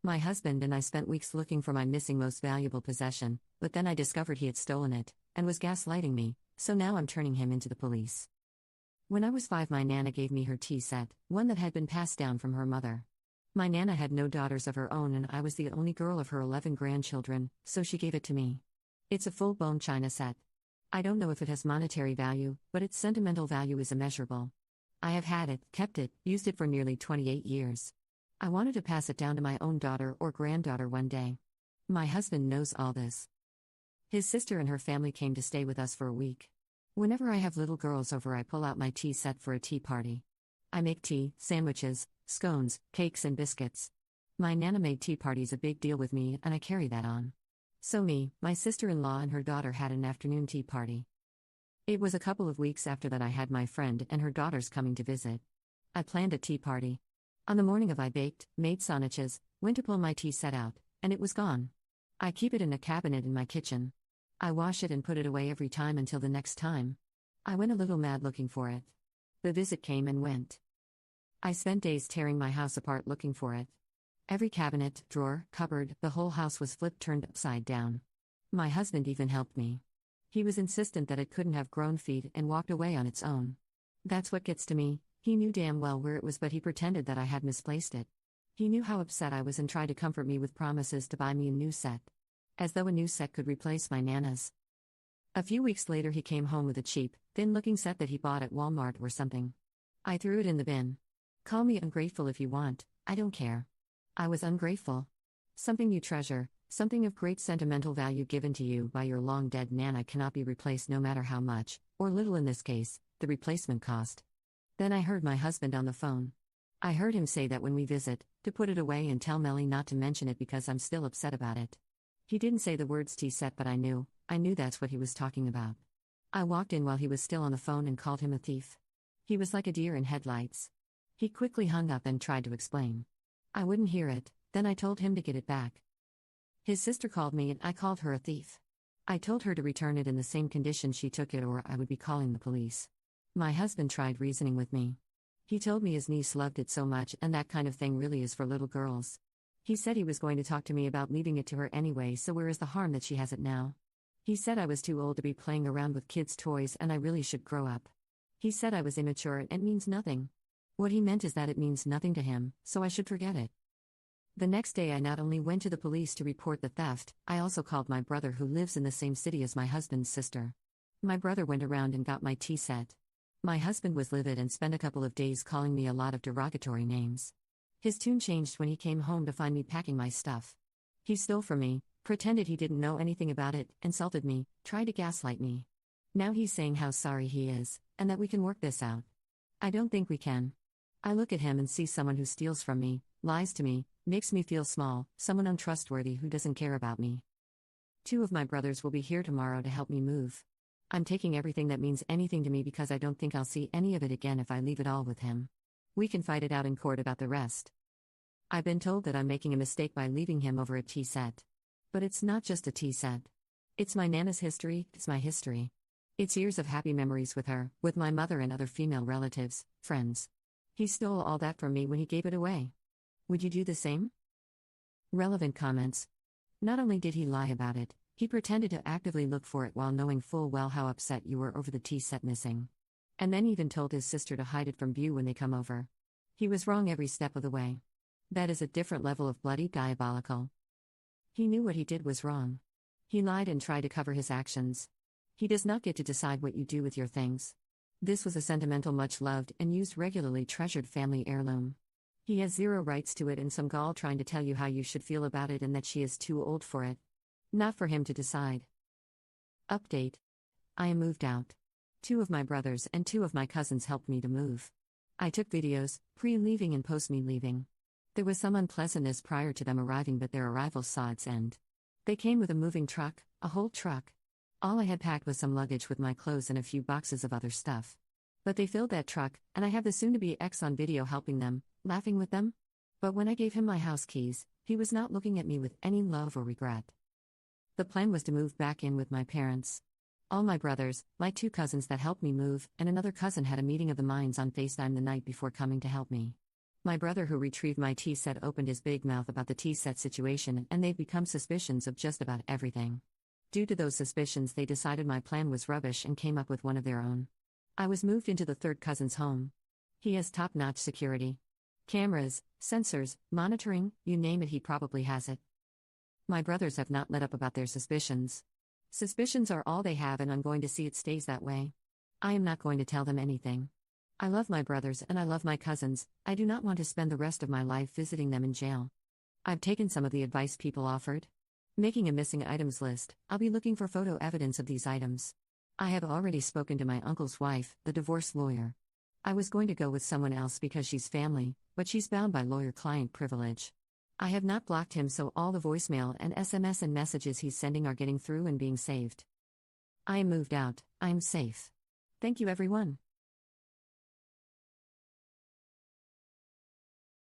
My husband and I spent weeks looking for my missing most valuable possession, but then I discovered he had stolen it, and was gaslighting me, so now I'm turning him into the police. When I was 5, my Nana gave me her tea set, one that had been passed down from her mother. My Nana had no daughters of her own and I was the only girl of her 11 grandchildren, so she gave it to me. It's a full-blown china set. I don't know if it has monetary value, but its sentimental value is immeasurable. I have had it, kept it, used it for nearly 28 years. I wanted to pass it down to my own daughter or granddaughter one day. My husband knows all this. His sister and her family came to stay with us for a week. Whenever I have little girls over, I pull out my tea set for a tea party. I make tea, sandwiches, scones, cakes and biscuits. My Nana made tea parties a big deal with me and I carry that on. So me, my sister-in-law and her daughter had an afternoon tea party. It was a couple of weeks after that I had my friend and her daughters coming to visit. I planned a tea party. On the morning of, I baked, made sandwiches, went to pull my tea set out, and it was gone. I keep it in a cabinet in my kitchen. I wash it and put it away every time until the next time. I went a little mad looking for it. The visit came and went. I spent days tearing my house apart looking for it. Every cabinet, drawer, cupboard, the whole house was flipped, turned upside down. My husband even helped me. He was insistent that it couldn't have grown feet and walked away on its own. That's what gets to me. He knew damn well where it was, but he pretended that I had misplaced it. He knew how upset I was and tried to comfort me with promises to buy me a new set. As though a new set could replace my Nana's. A few weeks later he came home with a cheap, thin-looking set that he bought at Walmart or something. I threw it in the bin. Call me ungrateful if you want, I don't care. I was ungrateful. Something you treasure, something of great sentimental value given to you by your long-dead Nana cannot be replaced no matter how much, or little in this case, the replacement cost. Then I heard my husband on the phone. I heard him say that when we visit, to put it away and tell Melly not to mention it because I'm still upset about it. He didn't say the words tea set, but I knew that's what he was talking about. I walked in while he was still on the phone and called him a thief. He was like a deer in headlights. He quickly hung up and tried to explain. I wouldn't hear it, then I told him to get it back. His sister called me and I called her a thief. I told her to return it in the same condition she took it or I would be calling the police. My husband tried reasoning with me. He told me his niece loved it so much and that kind of thing really is for little girls. He said he was going to talk to me about leaving it to her anyway, so where is the harm that she has it now? He said I was too old to be playing around with kids' toys and I really should grow up. He said I was immature and it means nothing. What he meant is that it means nothing to him, so I should forget it. The next day I not only went to the police to report the theft, I also called my brother who lives in the same city as my husband's sister. My brother went around and got my tea set. My husband was livid and spent a couple of days calling me a lot of derogatory names. His tune changed when he came home to find me packing my stuff. He stole from me, pretended he didn't know anything about it, insulted me, tried to gaslight me. Now he's saying how sorry he is, and that we can work this out. I don't think we can. I look at him and see someone who steals from me, lies to me, makes me feel small, someone untrustworthy who doesn't care about me. 2 of my brothers will be here tomorrow to help me move. I'm taking everything that means anything to me because I don't think I'll see any of it again if I leave it all with him. We can fight it out in court about the rest. I've been told that I'm making a mistake by leaving him over a tea set. But it's not just a tea set. It's my Nana's history, it's my history. It's years of happy memories with her, with my mother and other female relatives, friends. He stole all that from me when he gave it away. Would you do the same? Relevant comments. Not only did he lie about it, he pretended to actively look for it while knowing full well how upset you were over the tea set missing. And then even told his sister to hide it from view when they come over. He was wrong every step of the way. That is a different level of bloody diabolical. He knew what he did was wrong. He lied and tried to cover his actions. He does not get to decide what you do with your things. This was a sentimental, much loved and used regularly treasured family heirloom. He has zero rights to it and some gall trying to tell you how you should feel about it and that she is too old for it. Not for him to decide. Update. I am moved out. 2 of my brothers and 2 of my cousins helped me to move. I took videos, pre-leaving and post-me leaving. There was some unpleasantness prior to them arriving, but their arrival saw its end. They came with a moving truck, a whole truck. All I had packed was some luggage with my clothes and a few boxes of other stuff. But they filled that truck, and I have the soon-to-be ex on video helping them, laughing with them. But when I gave him my house keys, he was not looking at me with any love or regret. The plan was to move back in with my parents. All my brothers, my 2 cousins that helped me move, and another cousin had a meeting of the minds on FaceTime the night before coming to help me. My brother who retrieved my tea set opened his big mouth about the tea set situation, and they've become suspicions of just about everything. Due to those suspicions, they decided my plan was rubbish and came up with one of their own. I was moved into the third cousin's home. He has top-notch security. Cameras, sensors, monitoring, you name it, he probably has it. My brothers have not let up about their suspicions. Suspicions are all they have, and I'm going to see it stays that way. I am not going to tell them anything. I love my brothers and I love my cousins. I do not want to spend the rest of my life visiting them in jail. I've taken some of the advice people offered. Making a missing items list. I'll be looking for photo evidence of these items. I have already spoken to my uncle's wife, the divorce lawyer. I was going to go with someone else because she's family, but she's bound by lawyer-client privilege. I have not blocked him, so all the voicemail and SMS and messages he's sending are getting through and being saved. I am moved out. I am safe. Thank you, everyone.